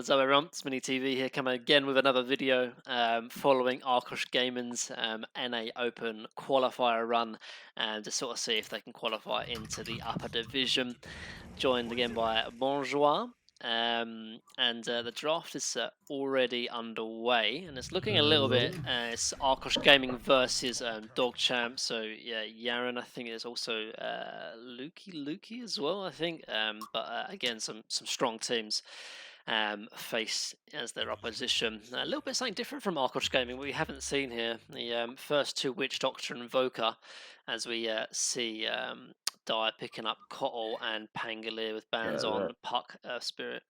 What's up everyone, it's Mini TV here, coming again with another video following Arkosh Gaming's NA Open qualifier run to sort of see if they can qualify into the upper division. Joined again by Bonjour, and the draft is already underway, and it's looking a little bit, it's Arkosh Gaming versus DogChamp, so yeah, Yaren, I think there's also Lukey as well, I think, but again, some strong teams face as their opposition. A little bit something different from Arkosh Gaming we haven't seen here. The first two Witch Doctor and Invoker, as we see Dyer picking up Kotl and Pangolier with bans on Puck Spirit.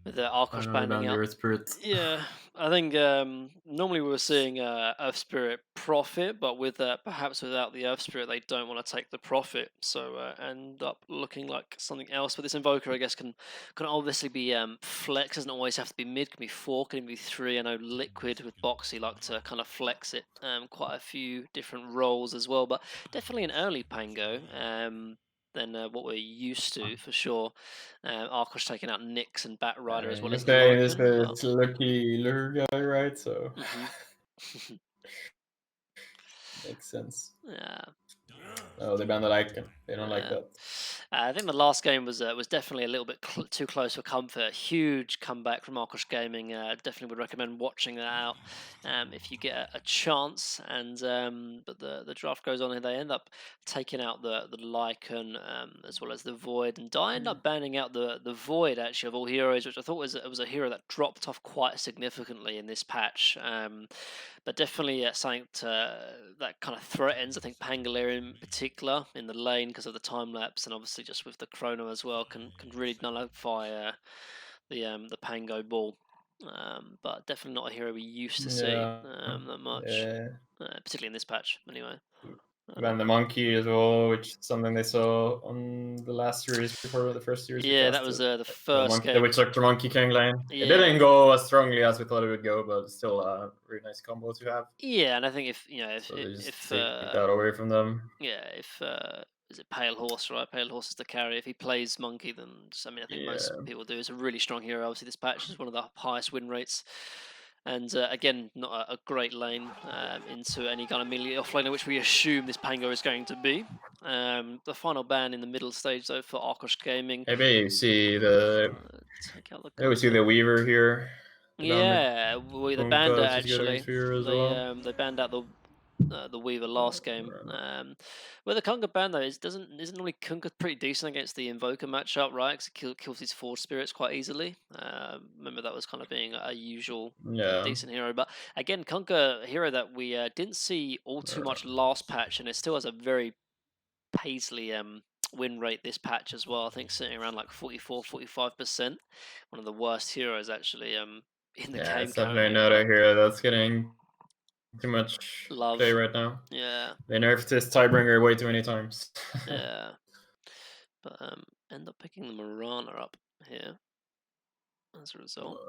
With the Arkosh banning out. Yeah, I think normally we were seeing Earth Spirit profit, but with perhaps without the Earth Spirit, they don't want to take the profit, so end up looking like something else. But this Invoker, I guess, can obviously be flex. Doesn't always have to be mid. Can be 4, can be 3. I know Liquid with Boxy like to kind of flex it quite a few different roles as well. But definitely an early Pango. Than what we're used to, for sure. Arkosh taking out Nyx and Bat Rider as well as Lycan. It's Lucky Lure guy, right? So makes sense. Yeah. Oh, they banned the Lycan. They don't like that. I think the last game was definitely a little bit too close for comfort. Huge comeback from Arkosh Gaming. Definitely would recommend watching that out if you get a chance. And but the draft goes on, and they end up taking out the Lycan as well as the Void, and I end up banning out the Void actually of all heroes, which I thought was a hero that dropped off quite significantly in this patch. But definitely something that kind of threatens, I think, Pangolier in particular in the lane because of the time lapse, and obviously just with the chrono as well, can really nullify the Pango ball. But definitely not a hero we used to see that much, particularly in this patch anyway. And the Monkey as well, which is something they saw on the last series before the first series. Yeah, that was the first game. The Witch Doctor Monkey King lane. Yeah. It didn't go as strongly as we thought it would go, but still a really nice combo to have. Yeah, and I think if take that away from them. Yeah, if is it Pale Horse, right? Pale Horse is the carry. If he plays Monkey, then I think most people do. It's a really strong hero. Obviously, this patch is one of the highest win rates. And again, not a great lane into any kind of melee offlaner, which we assume this Pango is going to be. The final ban in the middle stage, though, for Arkosh Gaming. Maybe you see the Weaver here. Yeah, the banned actually. They banned out the Weaver last game. With the Kunkka ban though, isn't normally Kunkka pretty decent against the Invoker matchup, right? Because it kills these Forge Spirits quite easily. Remember that was kind of being a usual decent hero, but again, Kunkka, a hero that we didn't see all too much last patch, and it still has a very paisley win rate this patch as well. I think sitting around like 44-45%. One of the worst heroes actually in the game. It's definitely not a hero that's getting too much love play right now. Yeah, they nerfed this Tidebringer way too many times. Yeah, but end up picking the Marana up here as a result.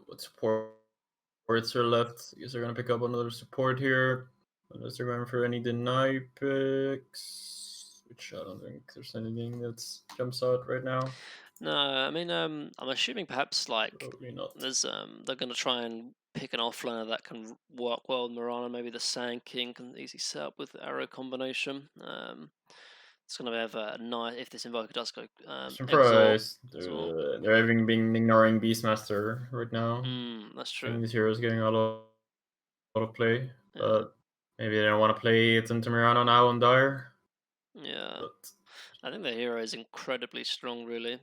What supports are left? I guess they're gonna pick up another support here, unless they're going for any deny picks, which I don't think there's anything that jumps out right now. No, I mean I'm assuming perhaps like there's they're gonna try and pick an offlaner that can work well with Marana. Maybe the Sand King can easily set up with the arrow combination. It's gonna have a nice if this Invoker does go. Surprise! They're even been ignoring Beastmaster right now. That's true. These heroes getting a lot of play, but maybe they don't want to play it into Mirano now on Dire. Yeah, but I think the hero is incredibly strong, really.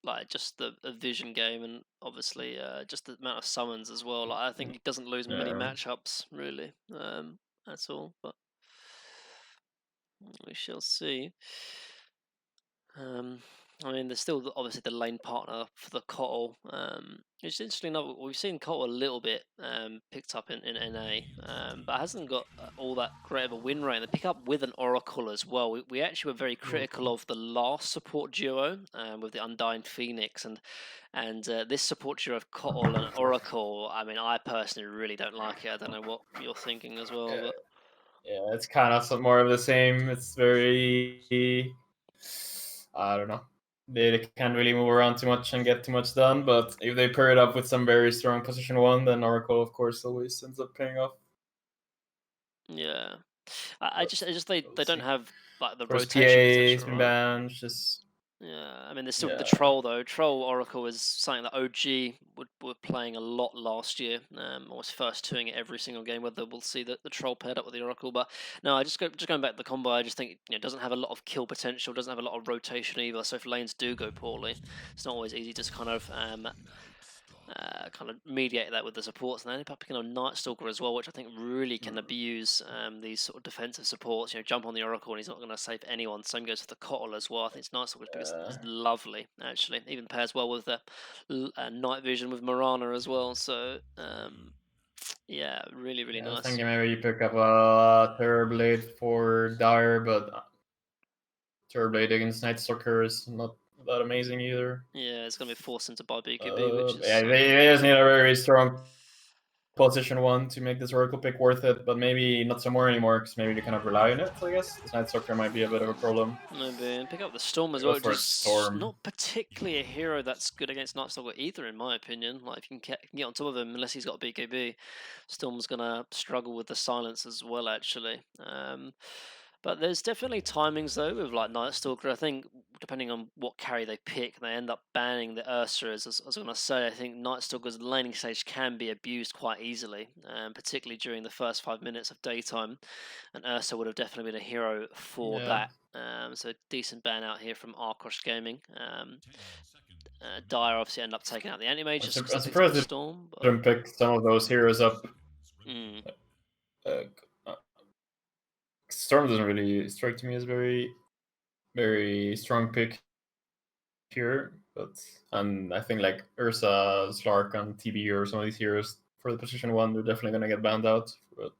Like just the vision game, and obviously just the amount of summons as well. Like I think he doesn't lose many matchups, really, at all. But we shall see. I mean, there's still obviously the lane partner for the Kotl. It's interesting enough, we've seen Kotl a little bit picked up in NA, but hasn't got all that great of a win rate. They pick up with an Oracle as well. We actually were very critical of the last support duo with the Undying Phoenix, and this support duo of Kotl and Oracle. I mean, I personally really don't like it. I don't know what you're thinking as well. But yeah, it's kind of some more of the same. It's very, I don't know. they can't really move around too much and get too much done. But if they pair it up with some very strong position one, then Oracle, of course, always ends up paying off. Yeah. But I just they we'll don't see. have like the Of course, rotation PA's potential, been right? banned. Just Yeah, I mean, there's still the yeah, troll though. Troll Oracle is something that OG were playing a lot last year. Was first twoing it every single game. Whether we'll see the troll paired up with the Oracle, but no, just going back to the combo. I just think it doesn't have a lot of kill potential. Doesn't have a lot of rotation either. So if lanes do go poorly, it's not always easy to kind of mediate that with the supports. And they end up picking on Night Stalker as well, which I think really can abuse these sort of defensive supports. Jump on the Oracle and he's not going to save anyone. Same goes for the Kotl as well. I think Night Stalker's pick is lovely, actually. Even pairs well with the Night Vision with Mirana as well. So, yeah, really, really I was nice. thinking maybe you pick up a Terrorblade for Dire, but Terrorblade against Night Stalker is not that amazing either. Yeah, it's going to be forced into by BKB, which Yeah, is... they just need a very strong position one to make this Oracle pick worth it, but maybe not so more anymore because maybe they kind of rely on it. I guess this Night Stalker might be a bit of a problem. Maybe, and pick up the Storm as Go well, which for a is Storm. not particularly a hero that's good against Night Stalker either, in my opinion. Like, if you can get on top of him, unless he's got a BKB, Storm's going to struggle with the silence as well, actually. But there's definitely timings, though, with like Night Stalker. I think, depending on what carry they pick, they end up banning the Ursa. As I was going to say, I think Night Stalker's laning stage can be abused quite easily, particularly during the first 5 minutes of daytime. And Ursa would have definitely been a hero for Yeah. that. So decent ban out here from Arkosh Gaming. Dire obviously end up taking out the anti-mage just because I'm they picked up surprised the they Storm. But didn't pick some of those heroes up. mm, Uh, Storm doesn't really strike to me as very, very strong pick here, but and I think like Ursa, Slark, and TB or some of these heroes for the position one, they're definitely gonna get banned out. But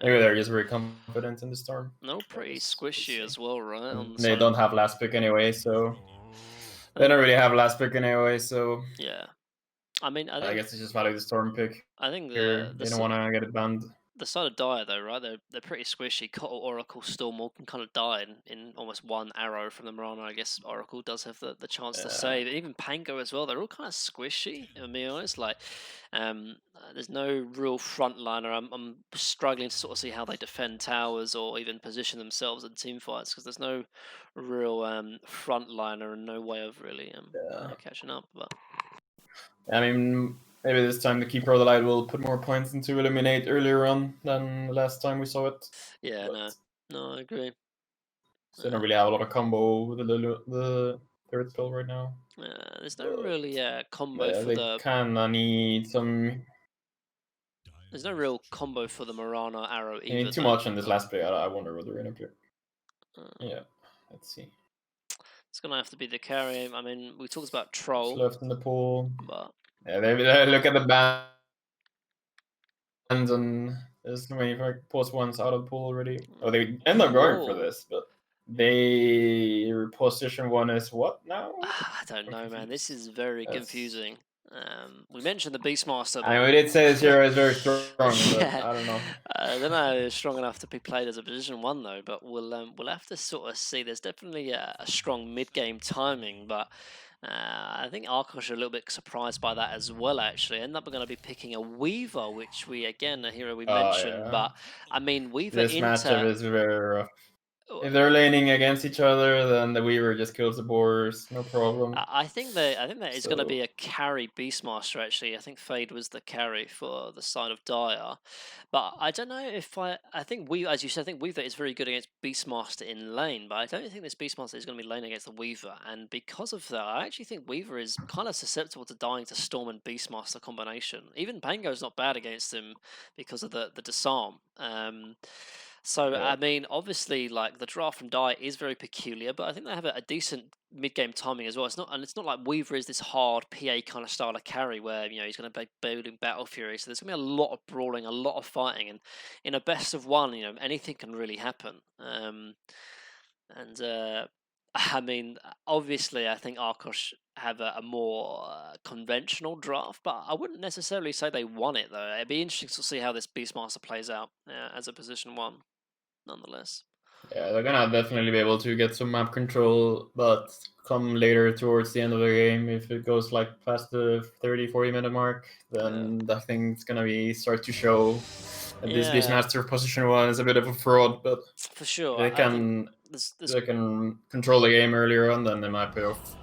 maybe yeah, they're just very confident in the Storm. no, But pretty we'll squishy see. as well, right? On And the they side of don't have last pick anyway, so I they think, don't really have last pick anyway. So yeah. I mean, I guess it's just value the Storm pick I think here. They don't want to get it banned. the side of Dire though, right? They're pretty squishy. Kotl, Oracle, Storm all can kind of die in almost one arrow from the Mirana. I guess Oracle does have the chance to save. Even Pango as well. They're all kind of squishy. To be honest, like there's no real frontliner. I'm struggling to sort of see how they defend towers or even position themselves in team fights because there's no real frontliner and no way of really catching up. But I mean, maybe this time the Keeper of the Light will put more points into Illuminate earlier on than the last time we saw it. yeah, But no, I agree. they don't really have a lot of combo with the third spell right now. There's no really combo But for they the kind of need some. There's no real combo for the Mirana arrow They either, need too though. much on this last play. I wonder what they're gonna do. Uh, Yeah, let's see. it's gonna have to be the carry. I mean, we talked about Who's Troll, left in the pool? but Yeah, they look at the bans and there's so many like post ones out of the pool already. Oh, they end up going for whoa, this, but they position one is what now? I don't I'm know, man. This confused. is very That's confusing. We mentioned the Beastmaster, I but mean, we did say this hero is very strong, but yeah, I don't know. I don't know. It's strong enough to be played as a position one though. But we'll have to sort of see. There's definitely a strong mid game timing, but. I think Arkosh are a little bit surprised by that as well, actually. End up going to be picking a Weaver, which we, again, a hero we Oh mentioned. yeah, But, I mean, Weaver this matchup into... is very rough. If they're laning against each other, then the Weaver just kills the boars, no problem. I think that is going to be a carry Beastmaster. Actually, I think Fade was the carry for the side of Dire, but I don't know if I think we, as you said, I think Weaver is very good against Beastmaster in lane, but I don't think this Beastmaster is going to be lane against the Weaver, and because of that, I actually think Weaver is kind of susceptible to dying to Storm and Beastmaster combination. Even Pango's not bad against him because of the disarm. So, Yeah. I mean, obviously, like the draft from Die is very peculiar, but I think they have a decent mid-game timing as well. It's not like Weaver is this hard PA kind of style of carry where he's going to be building Battle Fury. So there's going to be a lot of brawling, a lot of fighting, and in a best of one, anything can really happen. And I mean, obviously, I think Arkosh have a more conventional draft, but I wouldn't necessarily say they won it though. It'd be interesting to see how this Beastmaster plays out as a position one, nonetheless. Yeah, they're gonna definitely be able to get some map control, but come later towards the end of the game, if it goes like past the 30-40 minute mark, then I think it's gonna be start to show that this Yeah, Beastmaster position one is a bit of a fraud, but for sure. they I think can there's they can control the game earlier on, then they might pay off.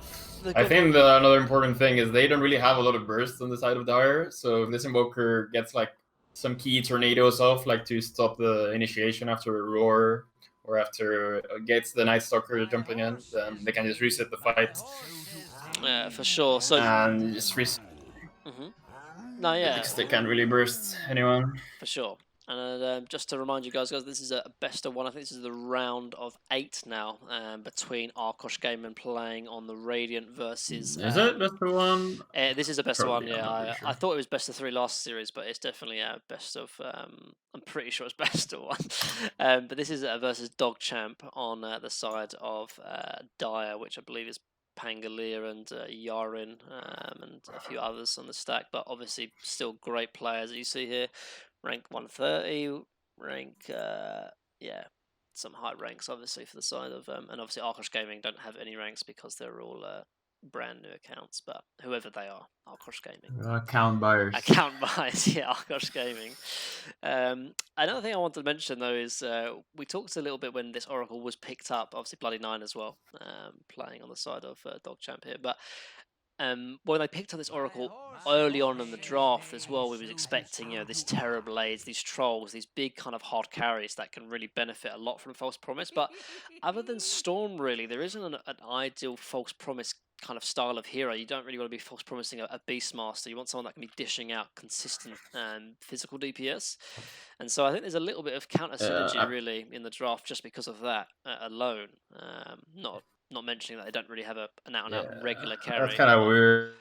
the I good. think another important thing is they don't really have a lot of bursts on the side of Dire, so if this Invoker gets like some key tornadoes off, like to stop the initiation after a roar, or after gets the Night Stalker jumping in, then they can just reset the fight Yeah, for sure. So, and just reset no, yeah, because they can't really burst anyone. for sure. And just to remind you guys, this is a best of one. I think this is the round of 8 now, between Arkosh Gaming playing on the Radiant versus. Is it best of one? This is a best of one, Probably, I'm yeah. not really I sure. thought it was best of 3 last series, but it's definitely best of. I'm pretty sure it's best of 1. But this is versus DogChamp on the side of Dire, which I believe is Pangolier and Yarin, and a few others on the stack, but obviously still great players that you see here. Rank 130, rank, yeah, some high ranks obviously for the side of, and obviously Arkosh Gaming don't have any ranks because they're all brand new accounts, but whoever they are, Arkosh Gaming. Count buyers. Account buys, yeah, Arkosh Gaming. Another thing I wanted to mention though is we talked a little bit when this Oracle was picked up, obviously Bloody Nine as well, playing on the side of DogChamp here, but when they picked up this Oracle early on in the draft as well, we was expecting, this Terror Blades, these Trolls, these big kind of hard carries that can really benefit a lot from False Promise. But other than Storm, really, there isn't an ideal False Promise kind of style of hero. You don't really want to be false promising a Beastmaster. You want someone that can be dishing out consistent physical DPS. And so I think there's a little bit of counter synergy really in the draft just because of that alone. Not mentioning that they don't really have an out-and-out regular carry. That's kind of weird.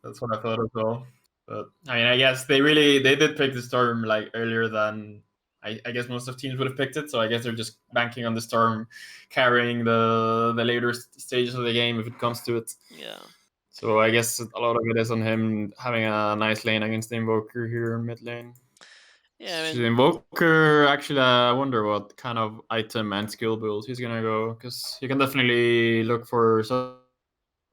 That's what I thought as well. But I mean, I guess they did pick the Storm like earlier than I guess most of teams would have picked it. So I guess they're just banking on the Storm carrying the later stages of the game if it comes to it. Yeah. So I guess a lot of it is on him having a nice lane against the Invoker here in mid lane. Yeah, I mean, Invoker, actually, I wonder what kind of item and skill build he's gonna go, because you can definitely look for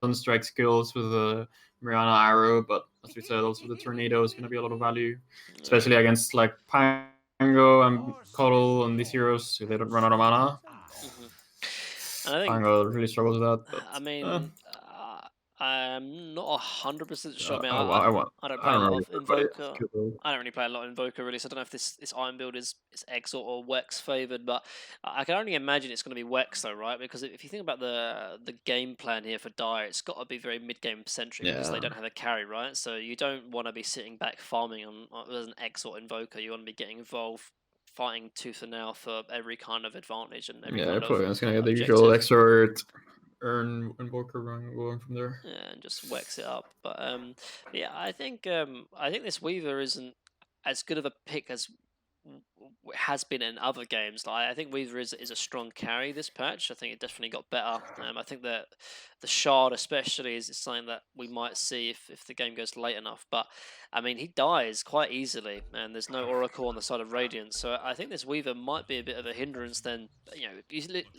Sunstrike skills with the Mariana arrow, but as we said, also the tornado is gonna be a lot of value, especially against like Pango and Coddle and these heroes, so they don't run out of mana. And I think Pango really struggles with that. But, I mean, I'm not 100% sure. I mean, I don't I play a don't lot know, of but Invoker. I don't really play a lot of Invoker really, so I don't know if this iron build is Exort or Wex favored, but I can only imagine it's going to be Wex though, right? Because if you think about the game plan here for Dire, it's got to be very mid game centric because they don't have a carry, right? So you don't want to be sitting back farming on as an Exort Invoker. You want to be getting involved, fighting tooth and nail for every kind of advantage and every kind of probably it's gonna get the objective. usual Exort earn Invoker run going from there. Yeah, and just Wex it up. But yeah, I think this Weaver isn't as good of a pick as has been in other games. Like, I think Weaver is a strong carry this patch. I think it definitely got better. I think that the Shard especially is something that we might see if the game goes late enough. But I mean, he dies quite easily, and there's no Oracle on the side of Radiant. So I think this Weaver might be a bit of a hindrance. Then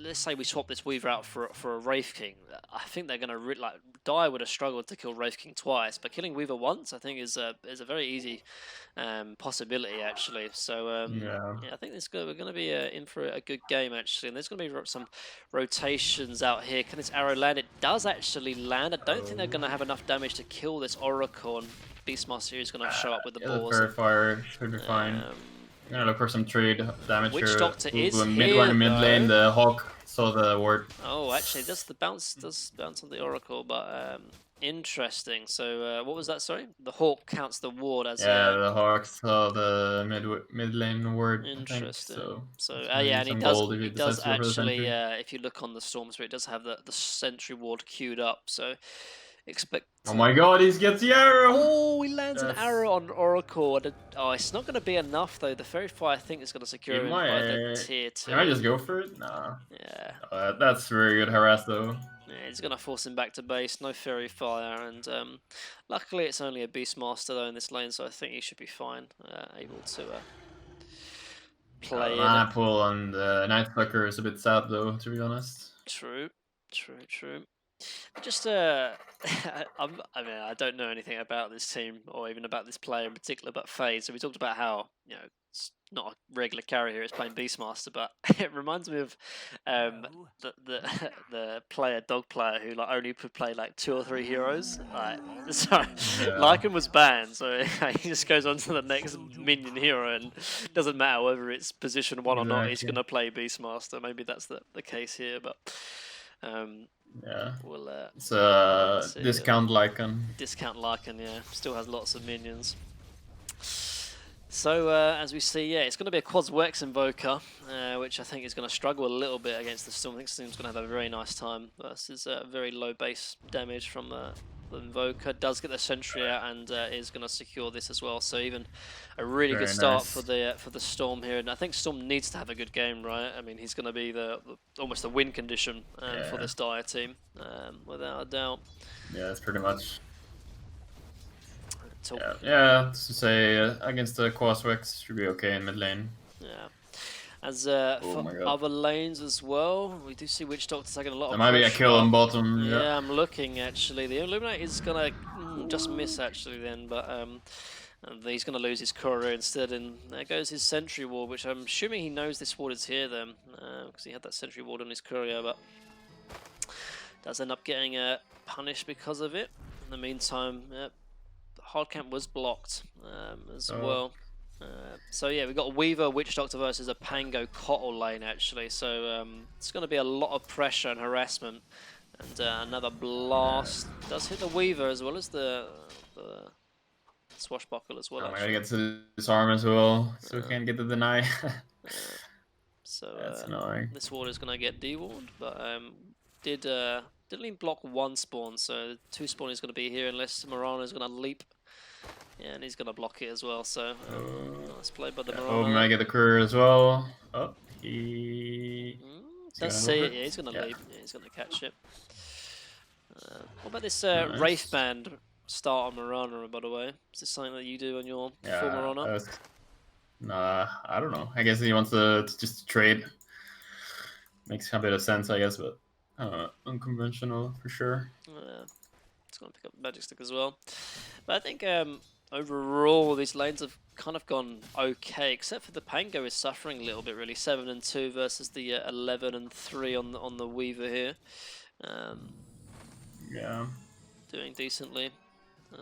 let's say we swap this Weaver out for a Wraith King. I think they're gonna Dire would have struggled to kill Wraith King twice, but killing Weaver once, I think is a very easy possibility actually. So yeah, I think we're going to be in for a good game actually, and there's going to be some rotations out here. Can this arrow land? It does actually land. I don't think they're going to have enough damage to kill this Oracle, and Beastmaster is going to show up with the balls. Verifier should be fine. I'm gonna look for some trade damage Witch here. Doctor is mid here, mid lane. The Hawk saw the ward. Oh, actually, does bounce on the Oracle, but interesting. So what was that? Sorry, the Hawk counts the ward as the Hawk saw the mid lane ward. Interesting. So yeah, and he does actually. If you look on the Storm Spirit, it does have the sentry ward queued up. So expect. Oh my God, he gets the arrow! Oh, he lands an arrow on Oracle. Oh, it's not going to be enough though. The Fairy Fire, I think, is going to secure him by the tier 2. Can I just go for it? Nah. Yeah. That's very good harass though. Yeah, he's going to force him back to base. No Fairy Fire, and luckily it's only a Beastmaster though in this lane, so I think he should be fine. Able to play The in mana it. pool on the Night Flicker is a bit sad though, to be honest. True. Just I mean, I don't know anything about this team or even about this player in particular, but FaZe. So we talked about how it's not a regular carry here; it's playing Beastmaster, but it reminds me of the player dog player who like only could play like 2 or 3 heroes. Like, sorry, Yeah. Lycan was banned, so he just goes on to the next minion hero, and doesn't matter whether it's position 1 or not. He's Exactly. gonna play Beastmaster. Maybe that's the case here, but. Yeah. We'll It's see. discount Lycan. Discount Lycan, yeah, still has lots of minions. So as we see, yeah, it's going to be a Quads Wex Invoker, which I think is going to struggle a little bit against the Storm. I think Storm's going to have a very nice time versus very low base damage from the Invoker. Does get the Sentry out and is going to secure this as well. So even a really Very good start nice. for the Storm here. And I think Storm needs to have a good game, right? I mean, he's going to be almost the win condition for this Dire team, without a doubt. Yeah, that's pretty much. Talk. Yeah, to say against the Quaswex should be okay in mid lane. Yeah. As Oh for other lanes as well, we do see Witch Doctor taking a lot There of might be a pressure. kill on bottom. Yeah, I'm looking actually. The Illuminate is gonna just miss actually then, but and he's gonna lose his courier instead, and there goes his sentry ward, which I'm assuming he knows this ward is here then, because he had that sentry ward on his courier, but does end up getting punished because of it. In the meantime, hard camp was blocked as well. So yeah, we've got a Weaver Witch Doctor versus a Pango Kotl lane actually. So it's going to be a lot of pressure and harassment. And another blast does hit the Weaver as well as the Swashbuckle as well. I'm gonna get to disarm as well, so we can't get the deny. So that's annoying. this ward is going to get dewarned, but didn't even block 1 spawn, so 2 spawn is going to be here unless Mirana is going to leap. Yeah, and he's going to block it as well, so nice play by the Mirana. Oh, might get the courier as well. Oh, he... Does see it, yeah, he's going to leap. Yeah, he's going to catch it. What about this Wraith Band start on Mirana, by the way? Is this something that you do on your full Mirana? Nah, I don't know. I guess he wants to just trade. Makes a bit of sense, I guess, but unconventional for sure. It's going to pick up Magic Stick as well. But I think overall these lanes have kind of gone okay, except for the Pango is suffering a little bit really. 7 and 2 versus the 11 and 3 on the Weaver here. Yeah. Doing decently.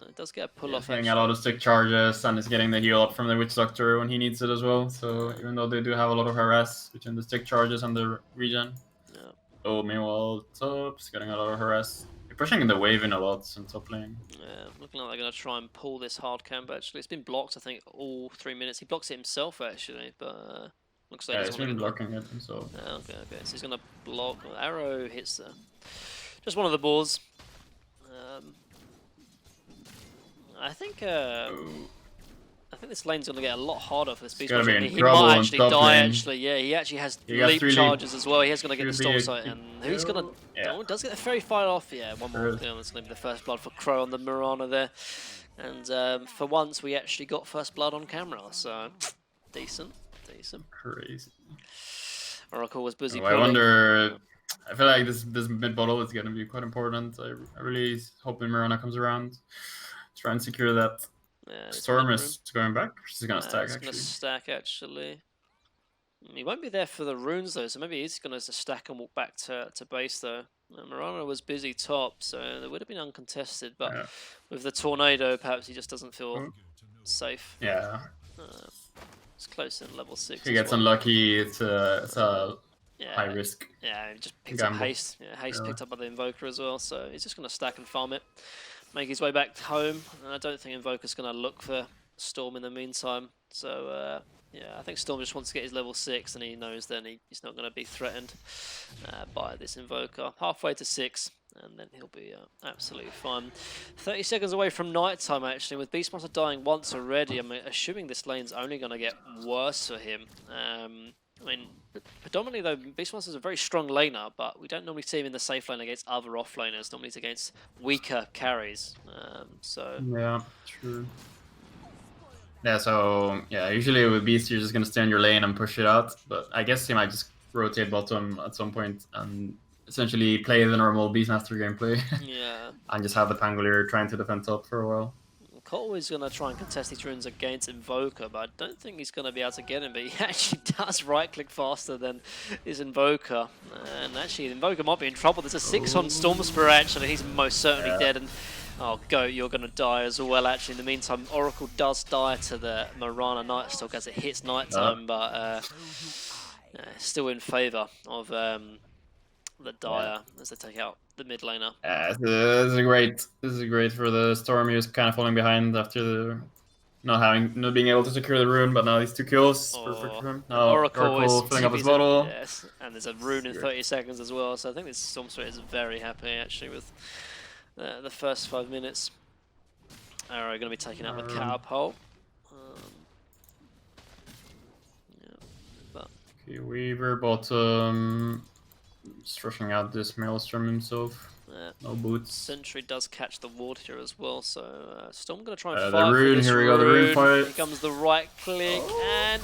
It does get a pull off. Getting a lot of stick charges and is getting the heal up from the Witch Doctor when he needs it as well. So even though they do have a lot of harass between the stick charges and the regen. Yeah. Oh, meanwhile, top's getting a lot of harass. They're pushing the wave in a lot in top lane. Yeah, looking like they're going to try and pull this hard camp actually. It's been blocked, I think, all 3 minutes. He blocks it himself actually, but looks like he's been blocking it himself. Okay. So he's going to block. Arrow hits just one of the balls. I think this lane's going to get a lot harder for this beast. He might actually die. Actually, yeah, he actually has leap charges as well. He's going to get the storm sight, and he's going to does get the fairy fire off. Yeah, one more. It's going to be the first blood for Crow on the Mirana there, and for once we actually got first blood on camera. So decent. Crazy. Oracle was busy. I wonder. I feel like this mid bottle is going to be quite important. I really hope Mirana comes around. Try and secure that. Yeah, Storm is going back. She's going to stack, actually. Going to stack, actually. He won't be there for the runes, though, so maybe he's going to stack and walk back to base, though. Mirana was busy top, so it would have been uncontested, but with the tornado, perhaps he just doesn't feel safe. Yeah. It's close in level 6. If he gets unlucky, it's a high risk. Yeah, he just picked up haste. Yeah, haste picked up by the Invoker as well, so he's just going to stack and farm it. Make his way back home, and I don't think Invoker's going to look for Storm in the meantime. So, yeah, I think Storm just wants to get his level 6, and he knows then he's not going to be threatened by this Invoker. Halfway to 6, and then he'll be absolutely fine. 30 seconds away from night time, actually, with Beastmaster dying once already. I'm assuming this lane's only going to get worse for him. I mean, predominantly though, Beastmaster's a very strong laner, but we don't normally see him in the safe lane against other offlaners. Normally it's against weaker carries. So yeah, true. Yeah, so yeah, usually with Beast you're just gonna stay in your lane and push it out, but I guess he might just rotate bottom at some point and essentially play the normal Beastmaster gameplay Yeah. and just have the Pangolier trying to defend top for a while. Cole is going to try and contest these runes against Invoker, but I don't think he's going to be able to get him, but he actually does right-click faster than his Invoker. And actually, Invoker might be in trouble. There's a 6 on Stormspear, actually. He's most certainly dead. And oh, Goat, you're going to die as well, actually. In the meantime, Oracle does die to the Marana Nightstalk as it hits nighttime, but still in favour of the Dire as they take out the mid laner. This is great for the Storm. He was kind of falling behind after the not being able to secure the rune, but now these 2 kills. Perfect for him. Now Oracle is filling up his bottle. Yes, and there's a rune in 30 seconds as well. So I think this Stormspear is very happy actually with the first 5 minutes. Arrow going to be taking out the catapult. Okay, Weaver bottom. Just rushing out this Maelstrom himself. No boots. Sentry does catch the ward here as well, so Storm going to try and the fight rune, for this here we go, the rune fight. Here comes the right click, and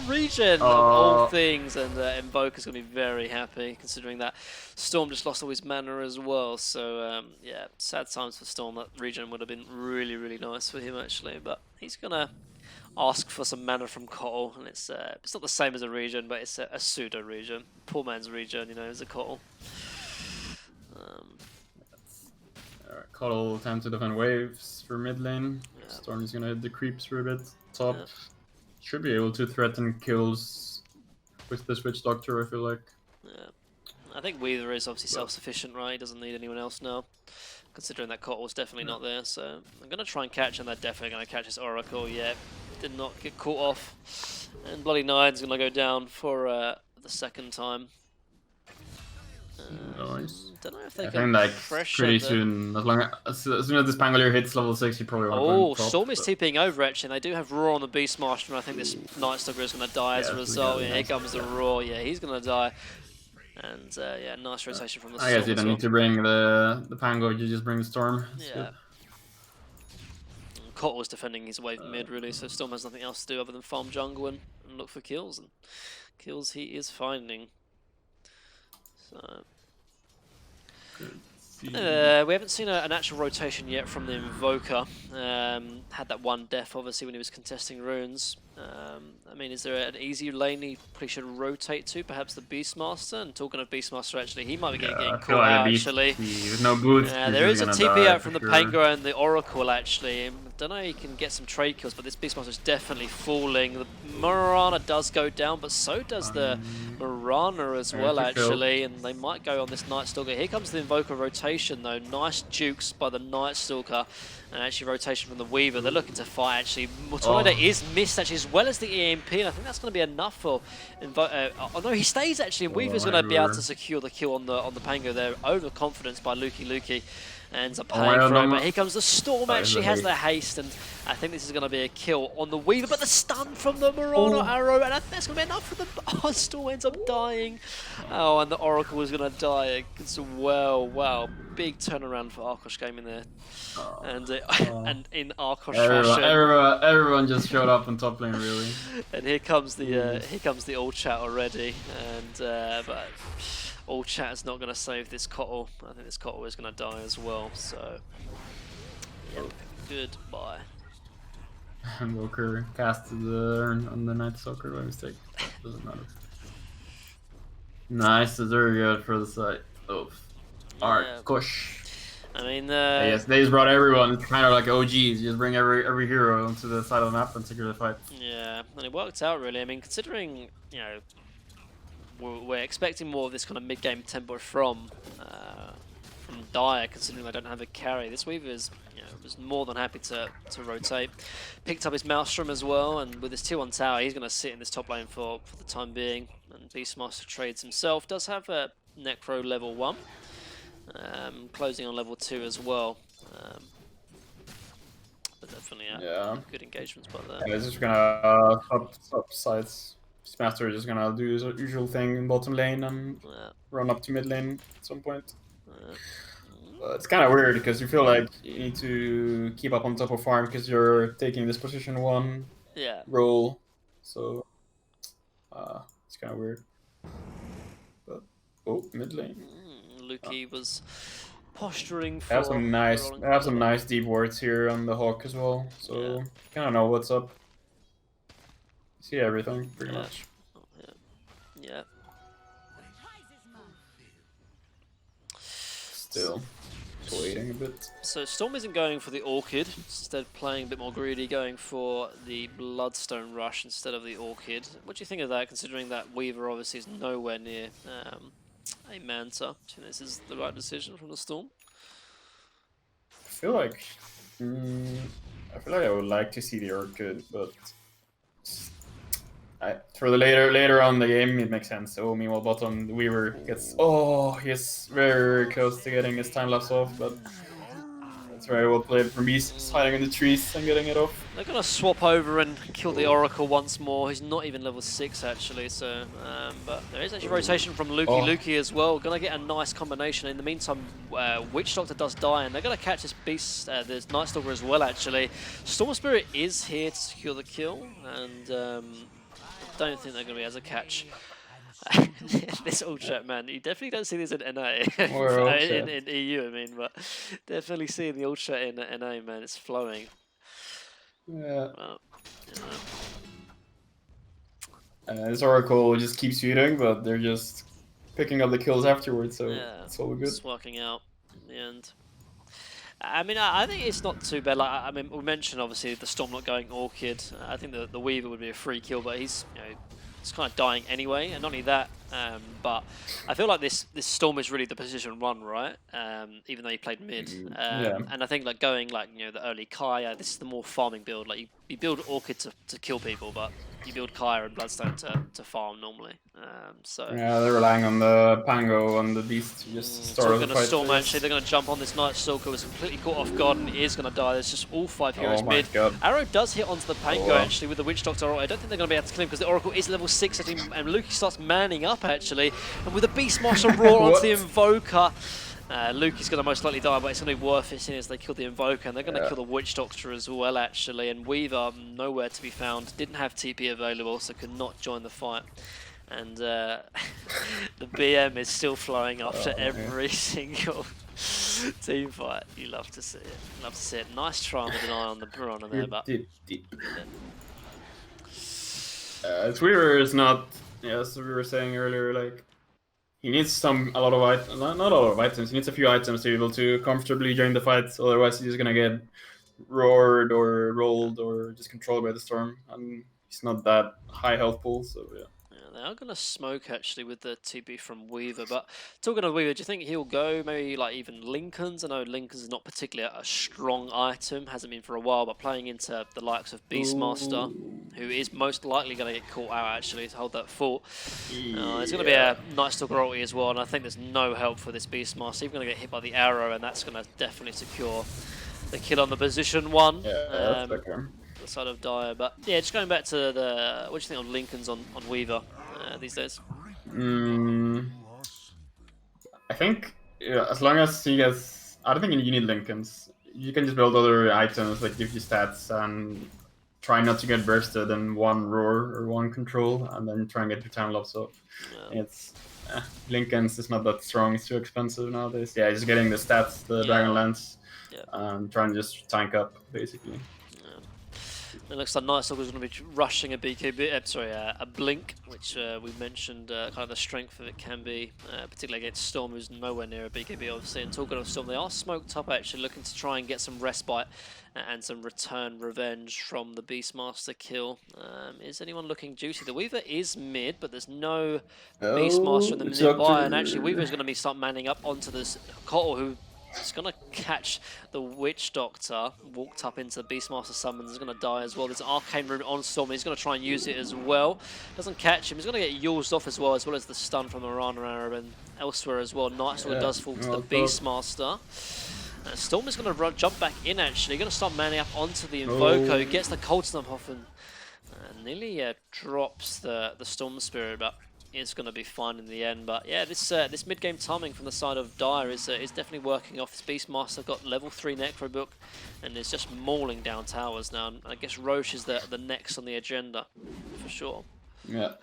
regen of all things, and Invoker's going to be very happy, considering that Storm just lost all his mana as well, so yeah, sad times for Storm. That regen would have been really, really nice for him actually, but he's going to ask for some mana from Kotl, and it's not the same as a regen, but it's a pseudo regen. Poor man's regen, you know, is a Kotl. Kotl time to defend waves for mid lane. Storm is gonna hit the creeps for a bit. Top should be able to threaten kills with the Switch Doctor, I feel like. Yeah, I think Weaver is obviously self-sufficient, right? He doesn't need anyone else now, considering that Kotl was definitely not there. So I'm gonna try and catch, and they're definitely gonna catch this Oracle. Yeah, did not get caught off, and Bloody Nine's gonna go down for the second time. Nice. Don't know if they I can think like pressure pretty soon, as soon as this Pangolier hits level 6, you probably want to Storm is TPing over actually, and they do have Roar on the Beastmaster, and I think this Nightstalker is going to die as a result. Yeah, here comes the Roar. Yeah, he's going to die. And yeah, nice rotation from the Storm. I guess you don't need to bring the Pango, you just bring the Storm. Yeah. Kotl was defending his wave mid really, so Storm has nothing else to do other than farm jungle and look for kills, and kills he is finding. So we haven't seen an actual rotation yet from the Invoker. Had that one death obviously when he was contesting runes. I mean, is there an easy lane he probably should rotate to? Perhaps the Beastmaster? And talking of Beastmaster, actually, he might be getting caught out, actually. With no boots, there is a TP out from the Pango and the Oracle, actually. I don't know if he can get some trade kills, but this Beastmaster is definitely falling. The Marana does go down, but so does the Marana as well, actually. And they might go on this Nightstalker. Here comes the Invoker rotation, though. Nice jukes by the Nightstalker. And actually rotation from the Weaver. They're looking to fight, actually. Mortoida is missed, actually, as well as the EMP. And I think that's going to be enough for oh, no, he stays, actually. And Weaver's going to be able to secure the kill on the Pango there. Overconfidence by Lukey. Ends up paying for it. But here comes the Storm, actually has the haste. And I think this is going to be a kill on the Weaver. But the stun from the Marana arrow. And I think that's going to be enough for the... Oh, Storm ends up dying. Oh, and the Oracle is going to die as well. Wow. Big turnaround for Arkosh Gaming there. And in Arkosh fashion, everyone just showed up on top lane, really. And here comes the all chat already, and but all chat is not going to save this Kotl. I think this Kotl is going to die as well. So yeah, goodbye. And Walker casted the urn on the Nightstalker by mistake. Doesn't matter. Nice, very good for the site of Arkosh. I mean, yes, they just brought everyone. It's kind of like OGs. You just bring every hero onto the side of the map and secure the fight. Yeah, and it worked out really. I mean, considering we're expecting more of this kind of mid-game tempo from Dire, considering they don't have a carry. This Weaver is, was more than happy to rotate. Picked up his Maelstrom as well, and with his 2-1 tower, he's going to sit in this top lane for the time being. And Beastmaster trades himself. Does have a Necro level 1. Closing on level 2 as well. But definitely, good engagements by there. Yeah, he's just gonna swap sides. Beastmaster is just gonna do his usual thing in bottom lane and run up to mid lane at some point. It's kind of weird because you feel like you need to keep up on top of farm because you're taking this position 1 Yeah. roll. So it's kind of weird. But mid lane. Luki was posturing I for. have some nice, deep wards here on the Hawk as well. So Yeah. kind of know what's up. See everything pretty much. Oh, yeah. Still waiting a bit. So Storm isn't going for the Orchid, instead playing a bit more greedy, going for the Bloodstone Rush instead of the Orchid. What do you think of that, considering that Weaver obviously is nowhere near a Manta? Do you think this is the right decision from the Storm? I feel like I would like to see the Orchid, but for the later on the game it makes sense. So meanwhile bottom Weaver gets he's very close to getting his time lapse off, but that's very well played from Beast, hiding in the trees and getting it off. They're going to swap over and kill the Oracle once more. He's not even level 6 actually, so but there is actually rotation from Luki as well. Going to get a nice combination. In the meantime, Witch Doctor does die, and they're going to catch this Beast, there's Night Stalker as well actually. Storm Spirit is here to secure the kill, and I don't think they're going to be able to catch this Ultra, man. You definitely don't see this in NA. in EU, I mean, but definitely seeing the Ultra in NA, man. It's flowing. Yeah. Well, this Oracle just keeps shooting, but they're just picking up the kills afterwards, so it's all good. It's working out in the end. I mean, I think it's not too bad. Like, I mean, we mentioned obviously the Storm not going Orchid. I think the Weaver would be a free kill, but he's it's kind of dying anyway. And not only that, but I feel like this Storm is really the position one, right? Even though he played mid. And I think like going the early Kaya, this is the more farming build. Like you build Orchid to kill people, but you build Kaya and Bloodstone to farm normally. So yeah, they're relying on the Pango on the Beast to just start the fight. Storm actually, they're going to jump on this Night Stalker, who was completely caught off guard and is going to die. There's just all 5 heroes mid. God. Arrow does hit onto the Pango actually with the Witch Doctor. I don't think they're going to be able to kill him because the Oracle is level 6 at him, and Luki starts manning up actually. And with the Beastmaster roar onto the Invoker, Luki's going to most likely die, but it's going to be worth it seeing as they kill the Invoker, and they're going to kill the Witch Doctor as well actually. And Weaver, nowhere to be found, didn't have TP available, so could not join the fight. And the BM is still flowing after every single team fight. You love to see it. Love to see it. Nice try on the deny on the Piranha there, but Weaver is not. As we were saying earlier, like he needs not a lot of items. He needs a few items to be able to comfortably join the fight. Otherwise, he's gonna get roared or rolled or just controlled by the Storm, and he's not that high health pool. So yeah. They are going to smoke actually with the TP from Weaver, but talking of Weaver, do you think he'll go maybe like even Lincoln's? I know Lincoln's is not particularly a strong item, hasn't been for a while, but playing into the likes of Beastmaster, who is most likely going to get caught out actually to hold that fort. There's going to be a Night Stalker ulti as well, and I think there's no help for this Beastmaster. He's going to get hit by the arrow, and that's going to definitely secure the kill on the position one. The side of Dire, but yeah, just going back to the what do you think of Lincoln's on Weaver these days? I think as long as he gets, I don't think you need Lincoln's. You can just build other items that give you stats and try not to get bursted in one roar or one control, and then try and get your time lapse off. It's Lincoln's is not that strong. It's too expensive nowadays. Yeah, just getting the stats, the Dragon Lance, and trying to just tank up basically. It looks like Night Stalker is going to be rushing a a Blink, which we mentioned kind of the strength of it can be, particularly against Storm, who's nowhere near a BKB obviously. And talking of Storm, they are smoked up actually, looking to try and get some respite and some return revenge from the Beastmaster kill. Is anyone looking juicy? The Weaver is mid, but there's no Beastmaster in the nearby, and actually Weaver is going to be start manning up onto this Kotl, who is going to catch the Witch Doctor, walked up into the Beastmaster summons, is going to die as well. There's an Arcane Rune on Storm, he's going to try and use it as well. Doesn't catch him, he's going to get used off as well as the stun from Marana Arab and elsewhere as well. Night Stalker does fall to the Beastmaster. Storm is going to jump back in actually, going to start manning up onto the Invoker, who gets the Cold Snap off and nearly drops the Storm Spirit, but is going to be fine in the end. But yeah, this mid-game timing from the side of Dire is definitely working off. This Beastmaster got level 3 Necrobook and is just mauling down towers now. And I guess Roche is the next on the agenda for sure. Yeah.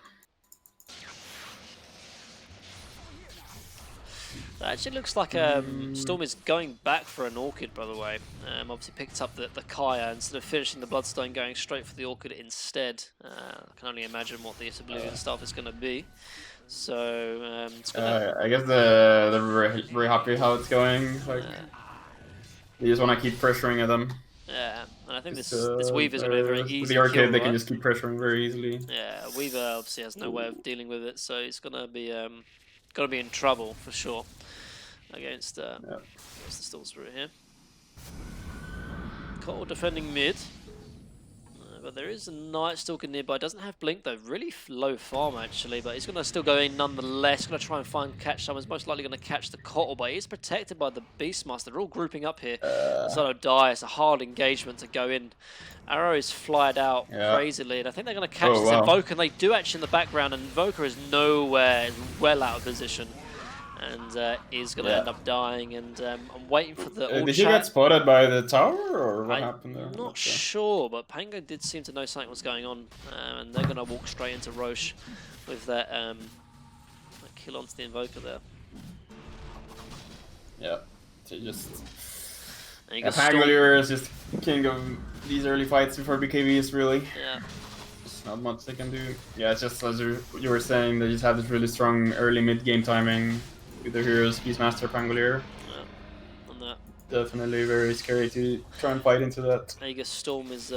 That actually looks like Storm is going back for an Orchid, by the way. Obviously picked up the Kaya instead of finishing the Bloodstone, going straight for the Orchid instead. I can only imagine what the Oblivion stuff is going to be. So it's gonna... I guess they're very happy how it's going. Like, they just want to keep pressuring at them. Yeah, and I think this Weaver's going to be very easy. With the Arcade, kill, they right? can just keep pressuring very easily. Yeah, Weaver obviously has no way of dealing with it, so he's going to be in trouble for sure against the Stalls through here. Cole defending mid, but there is a Night Stalker nearby. Doesn't have blink though. Really low farm actually, but he's going to still go in nonetheless. Going to try and catch someone. He's most likely going to catch the Cottle, but he's protected by the Beastmaster. They're all grouping up here. Sort of die. It's a hard engagement to go in. Arrow is flied out crazily, and I think they're going to catch this Invoker, and they do actually in the background, and Invoker is nowhere, is well out of position, and is going to end up dying, and I'm waiting for the Did he get spotted by the tower, or what happened there? I'm not sure, but Pango did seem to know something was going on, and they're going to walk straight into Roche with that kill onto the Invoker there. Yeah, so just... Pangolier is just king of these early fights before BKBs, really. Yeah. There's not much they can do. Yeah, it's just as you were saying, they just have this really strong early mid-game timing with their heroes, Beastmaster, Pangolier. Yeah, and that. Definitely very scary to try and fight into that. Aegis Storm is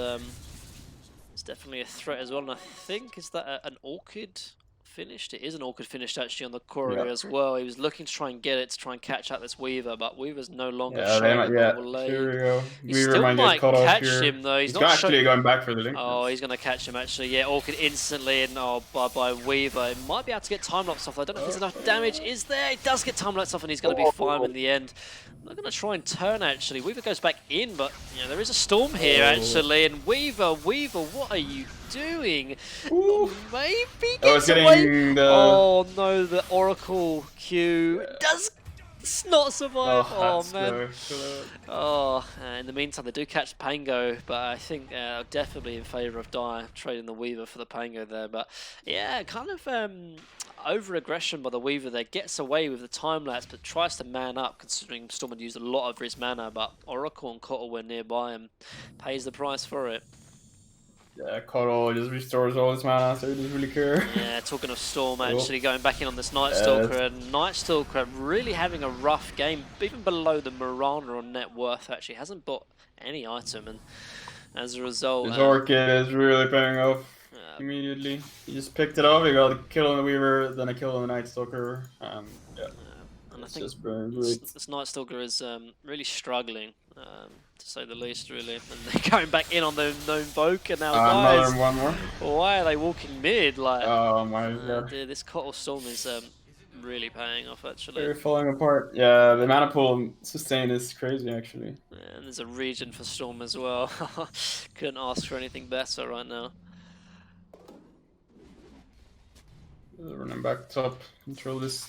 definitely a threat as well, and I think, is that an Orchid finished? It is an Orchid finished actually on the corridor as well. He was looking to try and get it, to try and catch out this Weaver, but Weaver's no longer showing the normal leg. Here we go. He still might catch him though. He's not actually going back for the link. Oh, he's going to catch him actually. Yeah, Orchid instantly, and by Weaver. It might be able to get time lapse off. I don't know if there's enough damage. Is there? It does get time lapse off, and he's going to be fine in the end. I'm going to try and turn actually. Weaver goes back in, but you know, there is a Storm here actually, and Weaver, what are you doing? Maybe gets away. Oh no, the Oracle Q does not survive. Oh man. In the meantime, they do catch Pango, but I think definitely in favour of Dire trading the Weaver for the Pango there. But yeah, kind of over-aggression by the Weaver there. Gets away with the time lapse, but tries to man up, considering Storm had used a lot of his mana, but Oracle and Cottle were nearby and pays the price for it. Yeah, Cottle just restores all his mana, so he doesn't really care. Yeah, talking of Storm, actually going back in on this Night Stalker, and Night Stalker really having a rough game, even below the Mirana on net worth, actually. Hasn't bought any item, and as a result... His Orchid is really paying off immediately. He just picked it up, he got a kill on the Weaver, then a kill on the Night Stalker, and and I think this Night Stalker is really struggling, to say the least, really. And they're going back in on the Invoker now, guys. Another one more. Why are they walking mid? Like, oh my god. This Cottle Storm is really paying off, actually. They're falling apart. Yeah, the mana pool sustain is crazy, actually. Yeah, and there's a regen for Storm as well. Couldn't ask for anything better right now. Running back top, control this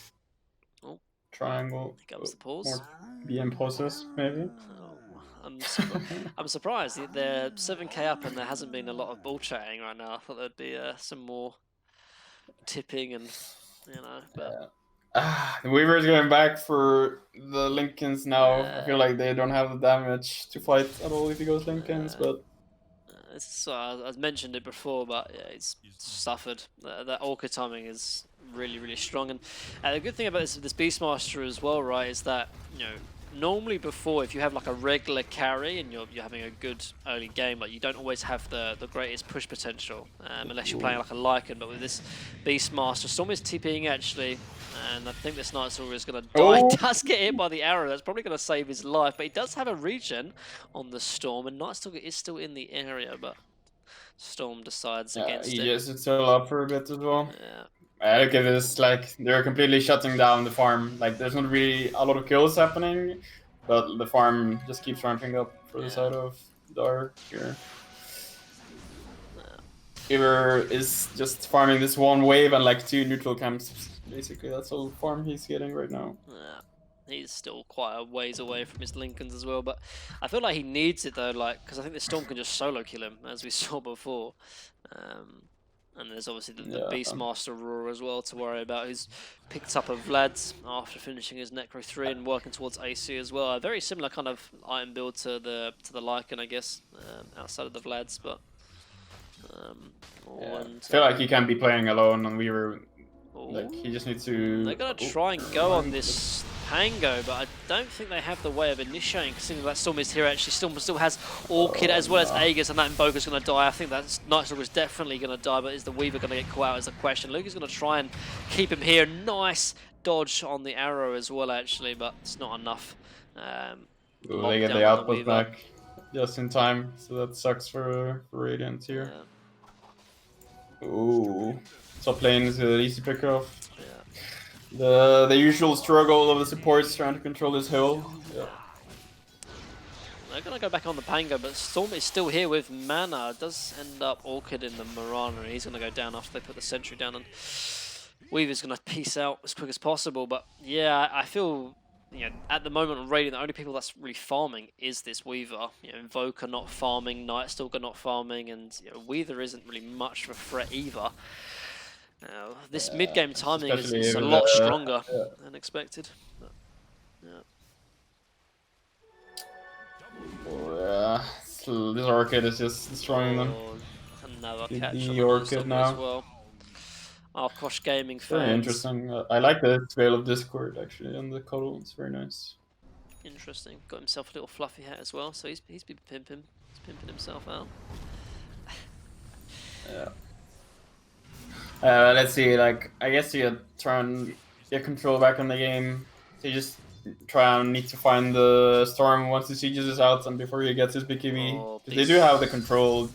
triangle. Here comes the pause. More BM pauses, maybe. I'm surprised. They're 7k up and there hasn't been a lot of ball chatting right now. I thought there'd be some more tipping and, you know, but... The Weaver's going back for the Lincolns now. I feel like they don't have the damage to fight at all if he goes Lincolns, but... I've mentioned it before, but yeah, it's suffered. That Orchid timing is really, really strong. And the good thing about this Beastmaster as well, right, is that, you know, normally before, if you have like a regular carry and you're having a good early game, like you don't always have the greatest push potential, unless you're playing like a Lycan. But with this Beastmaster, Storm is TPing actually, and I think this Night Stalker is going to die. He does get hit by the arrow. That's probably going to save his life, but he does have a regen on the Storm, and Night Stalker is still in the area, but Storm decides against it. Yes, it's still up for a bit as well. Yeah. Look at this, like, they're completely shutting down the farm. Like, there's not really a lot of kills happening, but the farm just keeps ramping up for the side of Dark here. Weaver is just farming this one wave and like 2 neutral camps. Basically, that's all farm he's getting right now. Yeah. He's still quite a ways away from his Lincolns as well, but I feel like he needs it though, like because I think the Storm can just solo kill him, as we saw before. And there's obviously the Beastmaster Aurora as well to worry about, who's picked up a Vlad's after finishing his Necro 3 and working towards AC as well. A very similar kind of item build to the Lycan, I guess, outside of the Vlad's, but. I feel like he can be playing alone, and we were. Like, he just needs to... They're going to try and go on this Pango, but I don't think they have the way of initiating, considering that Storm is here actually. Storm still has Orchid as well as Aegis, and that Invoker's going to die. I think that Nightstalker is definitely going to die, but is the Weaver going to get caught out is the question. Luke is going to try and keep him here. Nice dodge on the arrow as well, actually, but it's not enough. They get the output back just in time, so that sucks for Radiant here. Ooh. Top lane is an easy pick off. Yeah. The usual struggle of the supports trying to control this hill. Yeah. They're going to go back on the Pango, but Storm is still here with mana. It does end up Orchid in the Mirana. He's going to go down after they put the sentry down, and Weaver's going to peace out as quick as possible. But yeah, I feel, you know, at the moment on Radiant, the only people that's really farming is this Weaver. You know, Invoker not farming, Nightstalker not farming, and you know, Weaver isn't really much of a threat either. This mid-game timing is a lot stronger than expected. But, this Orchid is just destroying them. Another catch the Orchid now. As well. Arkosh Gaming fans. Very interesting. I like the Veil of Discord actually on the cuddle. It's very nice. Interesting. Got himself a little fluffy hat as well, so he's been pimping. He's pimping himself out. Yeah. Let's see, like, I guess you try and get control back on the game. So you just try and need to find the Storm once the Sieges is out and before he gets his BKB. They do have the control.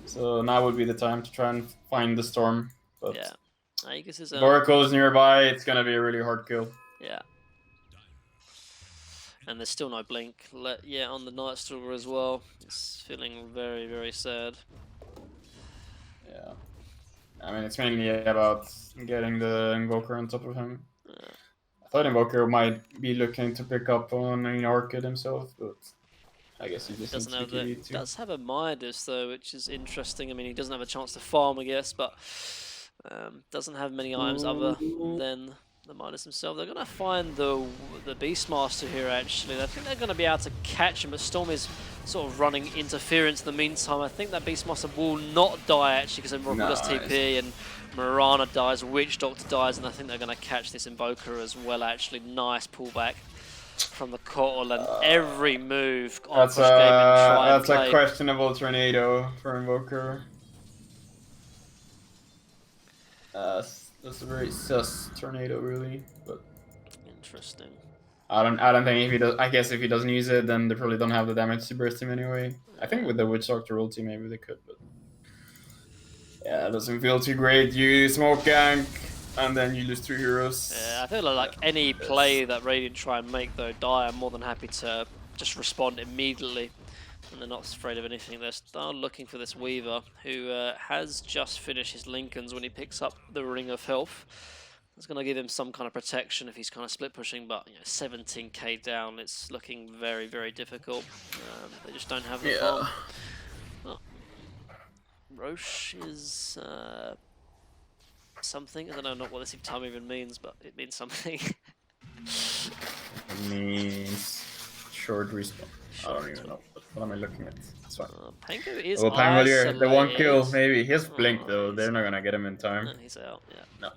So now would be the time to try and find the Storm. But yeah. I guess it's Oracle is nearby, it's gonna be a really hard kill. Yeah. And there's still no blink yet on the Nightstalker as well. It's feeling very, very sad. Yeah. I mean, it's mainly about getting the Invoker on top of him. I thought Invoker might be looking to pick up on an Orchid himself, but I guess he just does have a Midas though, which is interesting. I mean, he doesn't have a chance to farm, I guess, but doesn't have many items other than the Midas himself. They're going to find the Beastmaster here, actually. I think they're going to be able to catch him, but Storm is sort of running interference in the meantime. I think that Beastmaster will not die, actually, because Invoker does TP, and Mirana dies, Witch Doctor dies, and I think they're going to catch this Invoker as well, actually. Nice pullback from the Coral, and every move that's a questionable tornado for Invoker. That's a very sus tornado, really. But interesting. I don't think if he does. I guess if he doesn't use it, then they probably don't have the damage to burst him anyway. I think with the Witch Doctor ulti, maybe they could, but yeah, it doesn't feel too great. You smoke gank, and then you lose 2 heroes. Yeah, I feel like any play that Radiant try and make though die, I'm more than happy to just respond immediately. And they're not afraid of anything. They're still looking for this Weaver, who has just finished his Lincolns when he picks up the Ring of Health. It's going to give him some kind of protection if he's kind of split pushing, but you know, 17k down, it's looking very, very difficult. They just don't have the farm. Oh. Roche is something. I don't know what this time even means, but it means something. It means short respawn. I don't even know. What am I looking at? It's fine. Pango is Pango here. The 1 kill, maybe. He has blink though. They're not gonna get him in time. And he's out. Yeah. No.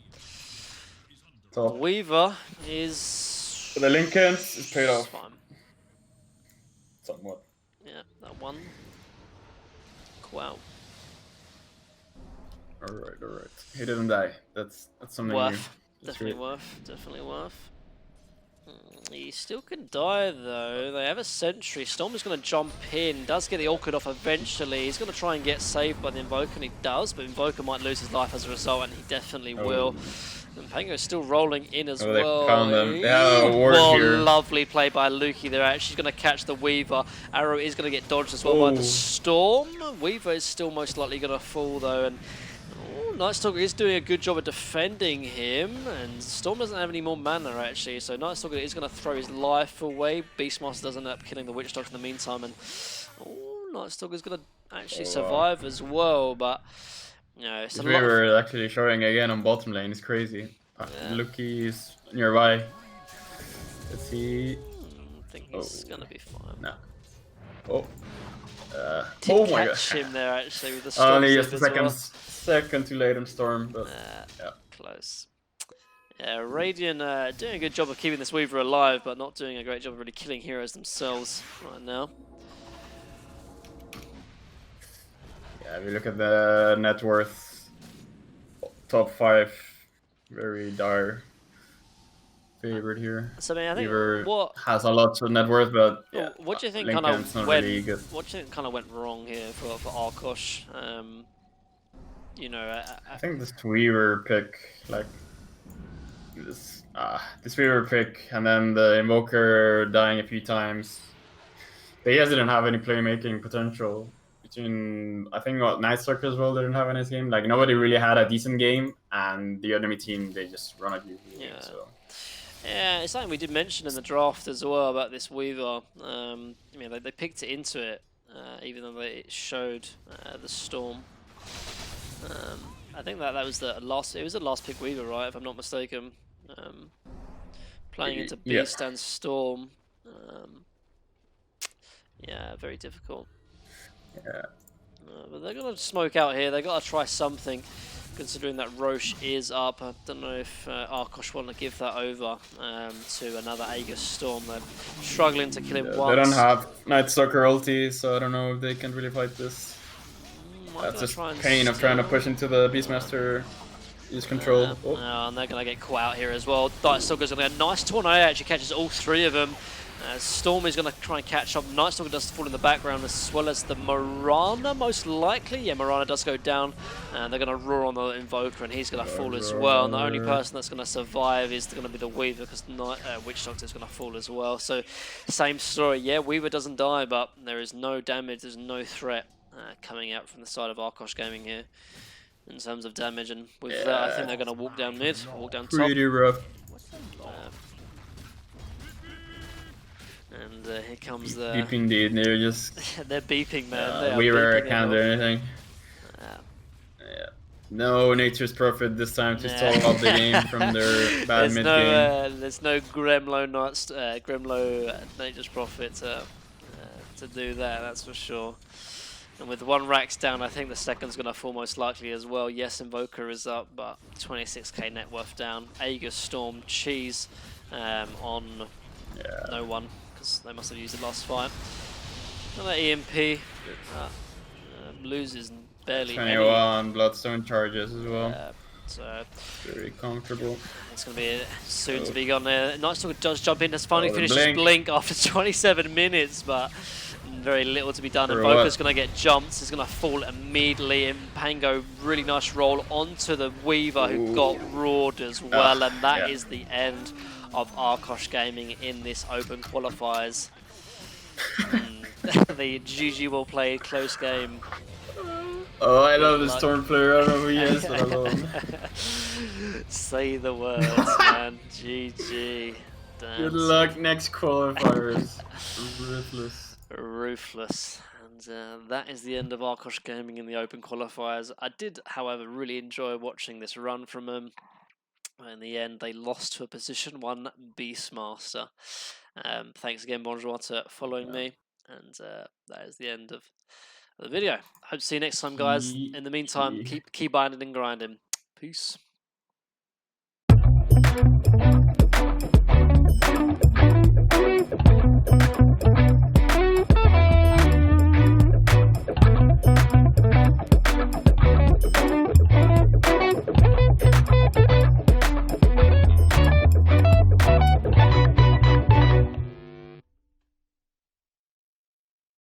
So Weaver is. For the Lincolns, it's paid off. Fine. Somewhat. Yeah, that one. Wow. All right. He didn't die. That's something worth. New. Definitely worth. He still can die though. They have a sentry. Storm is going to jump in. Does get the Orchid off eventually. He's going to try and get saved by the Invoker, and he does, but Invoker might lose his life as a result, and he definitely will. And Pango's still rolling in as Oh, they well. found them. They have a ward Well, here. lovely play by Lukey there. Actually going to catch the Weaver. Arrow is going to get dodged as well by the Storm. Weaver is still most likely going to fall though. And Nightstalker is doing a good job of defending him. And Storm doesn't have any more mana actually. So Nightstalker is going to throw his life away. Beastmaster does end up killing the Witch Doctor in the meantime. And Nightstalker's going to actually survive as well. But you know, it's a lot. We were actually showing again on bottom lane. It's crazy. Lucky is nearby. Let's see. I think he's gonna be fine. No. Oh. Did my catch god. him there actually with the storm. Only just a second too late on Storm, but yeah. Close. Yeah, Radiant doing a good job of keeping this Weaver alive, but not doing a great job of really killing heroes themselves right now. Yeah, if you look at the net worth, top 5, very dire favorite here. So I mean, I think Weaver what has a lot of net worth, but yeah, what do you think lane kind camp's of not went? really good. What do you think kind of went wrong here for Arkosh? You know, I think this Weaver pick, like this Weaver pick, and then the Invoker dying a few times. They just didn't have any playmaking potential. I think Nightstalker as well didn't have any game. Like nobody really had a decent game, and the enemy team they just run at you. Yeah. So. Yeah, it's something we did mention in the draft as well about this Weaver. I mean, they picked it into it, even though it showed the Storm. I think that was the last. It was the last pick Weaver, right? If I'm not mistaken. Playing into Beast and Storm. Yeah, very difficult. Yeah. But they're gonna smoke out here. They gotta try something, considering that Roche is up. I don't know if Arkosh want to give that over to another Aegis Storm. They're struggling to kill him once. They don't have Nightstalker ulti, so I don't know if they can really fight this. That's just pain of trying to push into the Beastmaster. Use control. And they're gonna get caught out here as well. Nightstalker's gonna get a nice tornado. Actually catches all 3 of them. Storm is going to try and catch up. Nightstalker does fall in the background as well as the Mirana, most likely. Yeah, Mirana does go down. And they're going to roar on the Invoker, and he's going to fall as well. And the only person that's going to survive is going to be the Weaver, because Witch Doctor is going to fall as well. So, same story. Yeah, Weaver doesn't die, but there is no damage. There's no threat coming out from the side of Arkosh Gaming here in terms of damage. And with that, I think they're going to walk down mid, walk down top. Pretty rough. And here comes the... Beeping, dude. They're just... they're beeping, man. Weaver can't do anything. Yeah. No Nature's Prophet this time to stall up the game from their bad mid game. There's no Gremlo Nature's Prophet to do that, that's for sure. And with 1 Rax down, I think the second's going to fall most likely as well. Yes, Invoker is up, but 26k net worth down. Aegis Storm, Cheese on no one, because they must have used the last fight. Another EMP. Loses barely 21 Bloodstone charges as well. So very comfortable. It's going to be soon to be gone there. Nightstalker does jump in, has finally finished his blink after 27 minutes, but very little to be done. Invoker's going to get jumped. He's going to fall immediately. And Pango, really nice roll onto the Weaver, who got roared as well. And that is the end of Arkosh Gaming in this open qualifiers. The GG will play close game. Oh, I love the Storm player. I don't know who he is, but I love him. Say the words, man. GG. Damn. Good luck next qualifiers. Ruthless. Ruthless. And that is the end of Arkosh Gaming in the open qualifiers. I did, however, really enjoy watching this run from them. In the end, they lost to a position 1 Beastmaster. Thanks again, Bonjour, for following me. And that is the end of the video. Hope to see you next time, guys. In the meantime, keep binding and grinding. Peace.